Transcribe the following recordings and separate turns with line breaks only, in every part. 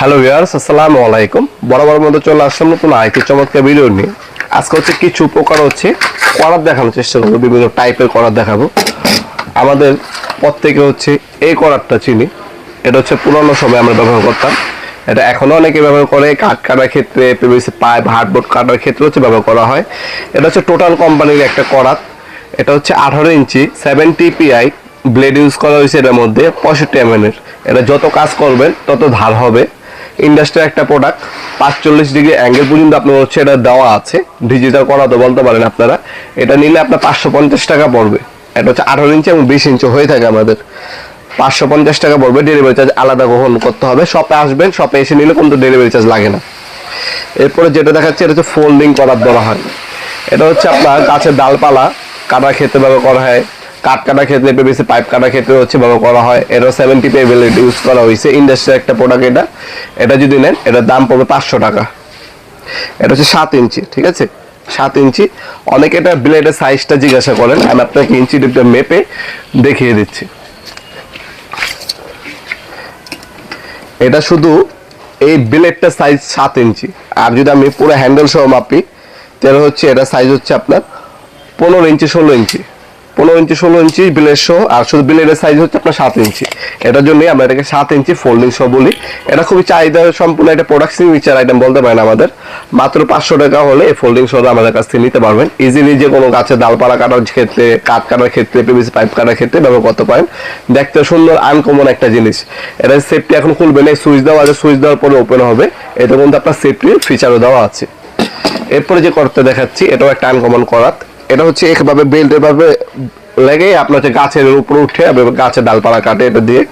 Hello viewers, আসসালামু আলাইকুম। বরাবর মতো চলে আসলাম নতুন আরেকটি চমৎকার ভিডিও নিয়ে। আজকে হচ্ছে কিছু প্রকার করাত দেখানোর চেষ্টা করবো, বিভিন্ন টাইপের করাত দেখাবো। আমাদের প্রত্যেকে এই করাতটা চিনি। এটা পুরোনো সময় আমরা ব্যবহার করতাম। এটা এখনো অনেকে ব্যবহার করে, কাঠ কাটার ক্ষেত্রে, পিভিসি পাইপ, হার্ডবোর্ড কাটার ক্ষেত্রে ব্যবহার করা হয়। এটা টোটাল কোম্পানির একটা করাত। এটা 18 ইঞ্চি 70 PI ব্লেড ইউজ করা হয়েছে। এটার মধ্যে 65 mm এর। এটা যত কাজ করবেন তত ধার হবে। ইন্ডাস্ট্রির একটা প্রোডাক্ট, 45 ডিগ্রি অ্যাঙ্গেল পর্যন্ত আপনার এটা দেওয়া আছে। ডিজিটাল করা তো বলতে পারেন আপনারা। এটা নিলে আপনার 550 টাকা পড়বে। এটা 18 ইঞ্চি এবং 20 ইঞ্চি হয়ে থাকে আমাদের। 550 টাকা পড়বে। ডেলিভারি চার্জ আলাদা গ্রহণ করতে হবে। শপে আসবেন, শপে এসে নিলে কিন্তু ডেলিভারি চার্জ লাগে না। এরপরে যেটা দেখাচ্ছে, এটা ফোল্ডিং করাত বলা হয়। এটা আপনার গাছের ডালপালা কাটার ক্ষেত্রে ব্যবহার করা হয়। কাঠ কাটার ক্ষেত্রে, পিভিসি পাইপ কাটার ক্ষেত্রে ব্যবহার করা হয়। এটা 70 PI ব্লেড ইউজ করা হয়েছে। ইন্ডাস্ট্রির একটা প্রোডাক্ট এটা। এটা যদি নেন, এটার দাম পড়বে 500 টাকা। এটা 7 ইঞ্চি, ঠিক আছে, 7 ইঞ্চি। অনেকে এটা ব্লেডের সাইজটা জিজ্ঞাসা করেন, আমি আপনাকে ইঞ্চি ডিপটা মেপে দেখিয়ে দিচ্ছি। এটা শুধু এই ব্লেডটা সাইজ 7 ইঞ্চি। আর যদি আমি পুরো হ্যান্ডেল সহ মাপি, তাহলে এটা সাইজ আপনার 15 ইঞ্চি 16 ইঞ্চি। 15 ইঞ্চি 16 ইঞ্চি ব্লেড সহ। আর শুধু ব্লেডের সাইজ আপনার 7 ইঞ্চি। এটার জন্যই আমরা এটাকে 7 ইঞ্চি ফোল্ডিং সহ বলি। এটা খুবই চাহিদা সম্পূর্ণ একটা প্রোডাক্ট, সিগনেচার আইটেম বলতে পারেন আমাদের। মাত্র 500 টাকা হলে এই ফোল্ডিং সহ আমাদের কাছ থেকে নিতে পারবেন। ইজিলি যে কোনো গাছের ডালপালা কাটার ক্ষেত্রে, কাঠ কাটার ক্ষেত্রে, পিভিসি পাইপ কাটার ক্ষেত্রে ব্যবহার করতে পারেন। দেখতে সুন্দর, আনকমন একটা জিনিস। এটা সেফটি এখন খুলবে না, সুইচ দেওয়া আছে, সুইচ দেওয়ার পরে ওপেন হবে। এটা কিন্তু আপনার সেফটির ফিচারও দেওয়া আছে। এরপরে যে করাতটা দেখাচ্ছি, এটাও একটা আনকমন করাত। এটা একভাবে বেল্ট এভাবে লেগে আপনার গাছের উপরে উঠে গাছের ডালপালা কাটে। এটা দিয়ে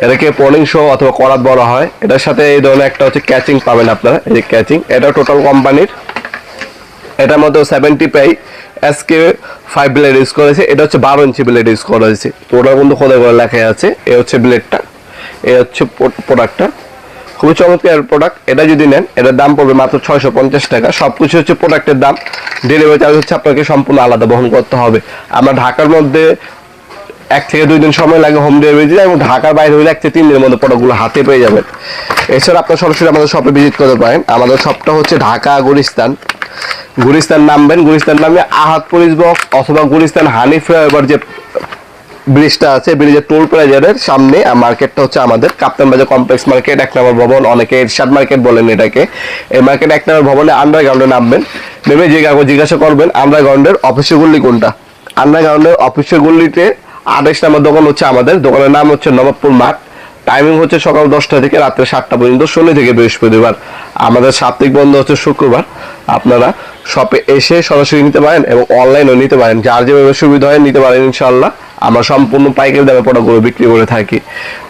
এটাকে পলিং শো অথবা করাত বলা হয়। এটার সাথে এই ধরনের একটা ক্যাচিং পাবেন আপনারা, এই যে ক্যাচিং। এটা টোটাল কোম্পানির। এটার মধ্যে 70 PI SK5 ব্লেড ইউজ করেছে। এটা 12 ইঞ্চি ব্লেড ইউজ করা হয়েছে। তো ওটার কিন্তু খোদাই করে লেখা আছে। এ ব্লেডটা, এ প্রোডাক্টটা খুবই চমৎকার প্রোডাক্ট। এটা যদি নেন, এটার দাম পড়বে মাত্র 650 টাকা। সবকিছু প্রোডাক্টের দাম। ডেলিভারি চার্জ আপনাকে সম্পূর্ণ আলাদা বহন করতে হবে। আমরা ঢাকার মধ্যে 1 থেকে 2 দিন সময় লাগে হোম ডেলিভারি দিতে, এবং ঢাকার বাইরে হলে 1 থেকে 3 দিনের মধ্যে প্রোডাক্টগুলো হাতে পেয়ে যাবেন। এছাড়া আপনার সরাসরি আমাদের শপে ভিজিট করতে পারেন। আমাদের শপটা ঢাকা গুলিস্তান নামবেন। গুলিস্তান নামে আহাদ পুলিশ বক্স অথবা গুলিস্তান হানি ফ্লাইওভার যে ব্রিজটা আছে, ব্রিজের টোল প্লাজারের সামনে মার্কেটটা আমাদের কাপ্তান বাজার কমপ্লেক্স মার্কেট, 1 নম্বর ভবন। অনেকে এরশাদ মার্কেট বলেন এটাকে। এই মার্কেট 1 নম্বর ভবনে আন্ডারগ্রাউন্ডে নামবেন। নেমে জিজ্ঞাসা করবেন আন্ডারগ্রাউন্ডের অফিসের গল্লি কোনটা। আন্ডারগ্রাউন্ডের অফিসের গল্লিতে 28 নম্বর দোকান আমাদের। দোকানের নাম নবাবপুর মাঠ। টাইমিং সকাল 10টা থেকে রাত্রে 7টা পর্যন্ত, শনি থেকে বৃহস্পতিবার। আমাদের সাপ্তাহিক বন্ধ শুক্রবার। আপনারা শপে এসে সরাসরি নিতে পারেন এবং অনলাইনেও নিতে পারেন। যার যেভাবে সুবিধা হয় নিতে পারেন ইনশাআল্লাহ। আমরা সম্পূর্ণ পাইকারি দামে প্রোডাক্টগুলো বিক্রি করে থাকি।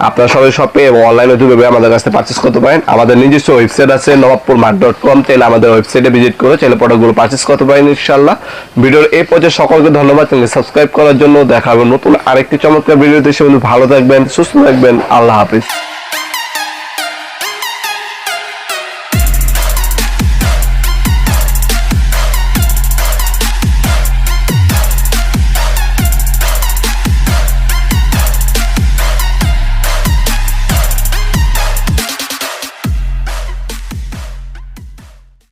আপনারা সবাই শপে এবং অনলাইনে দুভাবে আমাদের কাছে পারচেস করতে পারেন। আমাদের নিজস্ব ওয়েবসাইট আছে nawabpurmat.com। চাইলে আমাদের ওয়েবসাইটে ভিজিট করে চাইলে প্রোডাক্টগুলো পারচেস করতে পারেন ইনশাআল্লাহ। ভিডিওর এই পর্যায়ে সকলকে ধন্যবাদ। চ্যানেল সাবস্ক্রাইব করার জন্য। দেখা হবে নতুন আরেকটি চমৎকার ভিডিওতে। সে ভালো থাকবেন, সুস্থ থাকবেন। আল্লাহ হাফিজ।